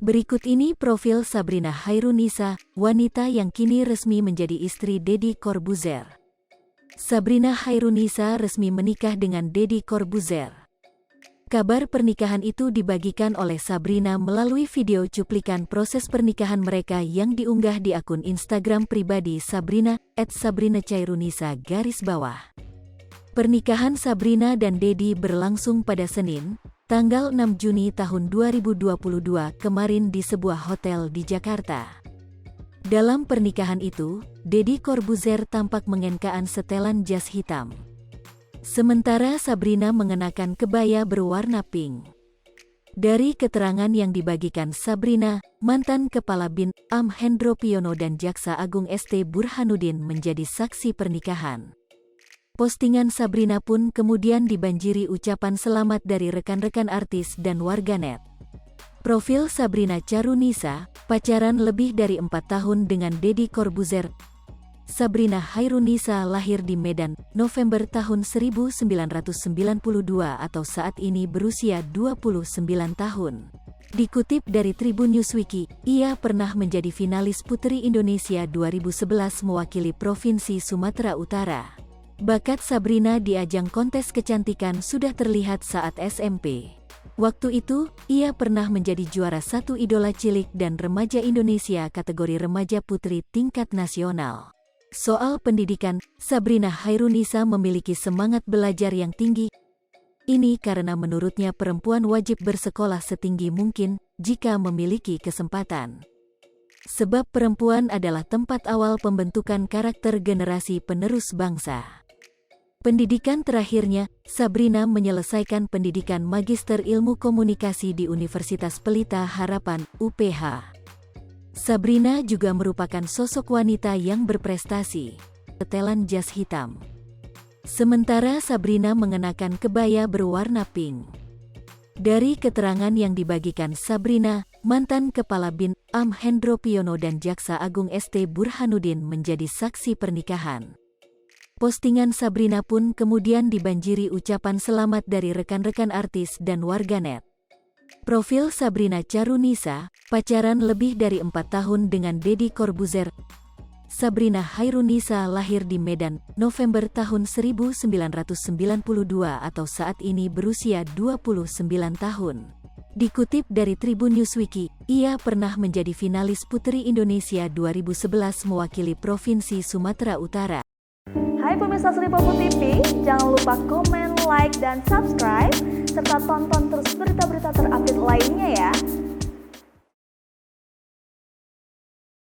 Berikut ini profil Sabrina Khairunisa, wanita yang kini resmi menjadi istri Deddy Corbuzier. Sabrina Khairunisa resmi menikah dengan Deddy Corbuzier. Kabar pernikahan itu dibagikan oleh Sabrina melalui video cuplikan proses pernikahan mereka yang diunggah di akun Instagram pribadi Sabrina @SabrinaKhairunisa_. Pernikahan Sabrina dan Deddy berlangsung pada Senin, tanggal 6 Juni tahun 2022 kemarin di sebuah hotel di Jakarta. Dalam pernikahan itu, Deddy Corbuzier tampak mengenakan setelan jas hitam. Sementara Sabrina mengenakan kebaya berwarna pink. Dari keterangan yang dibagikan Sabrina, mantan Kepala BIN, Hendro Priyono dan Jaksa Agung ST Burhanuddin menjadi saksi pernikahan. Postingan Sabrina pun kemudian dibanjiri ucapan selamat dari rekan-rekan artis dan warganet. Profil Sabrina Khairunisa, pacaran lebih dari 4 tahun dengan Deddy Corbuzier. Sabrina Khairunisa lahir di Medan, November tahun 1992 atau saat ini berusia 29 tahun. Dikutip dari Tribun Newswiki, ia pernah menjadi finalis Putri Indonesia 2011 mewakili Provinsi Sumatera Utara. Bakat Sabrina di ajang kontes kecantikan sudah terlihat saat SMP. Waktu itu, ia pernah menjadi juara 1 Idola Cilik dan Remaja Indonesia kategori Remaja Putri tingkat nasional. Soal pendidikan, Sabrina Khairunisa memiliki semangat belajar yang tinggi. Ini karena menurutnya perempuan wajib bersekolah setinggi mungkin jika memiliki kesempatan. Sebab perempuan adalah tempat awal pembentukan karakter generasi penerus bangsa. Pendidikan terakhirnya, Sabrina menyelesaikan pendidikan Magister Ilmu Komunikasi di Universitas Pelita Harapan, UPH. Sabrina juga merupakan sosok wanita yang berprestasi. Setelan jas hitam. Sementara Sabrina mengenakan kebaya berwarna pink. Dari keterangan yang dibagikan Sabrina, mantan Kepala BIN, Hendro Priyono dan Jaksa Agung ST Burhanuddin menjadi saksi pernikahan. Postingan Sabrina pun kemudian dibanjiri ucapan selamat dari rekan-rekan artis dan warganet. Profil Sabrina Khairunisa, pacaran lebih dari 4 tahun dengan Deddy Corbuzier. Sabrina Khairunisa lahir di Medan, November tahun 1992 atau saat ini berusia 29 tahun. Dikutip dari Tribun Newswiki, ia pernah menjadi finalis Putri Indonesia 2011 mewakili Provinsi Sumatera Utara. Hai pemirsa Sri Popo TV, jangan lupa komen, like, dan subscribe, serta tonton terus berita-berita terupdate lainnya ya.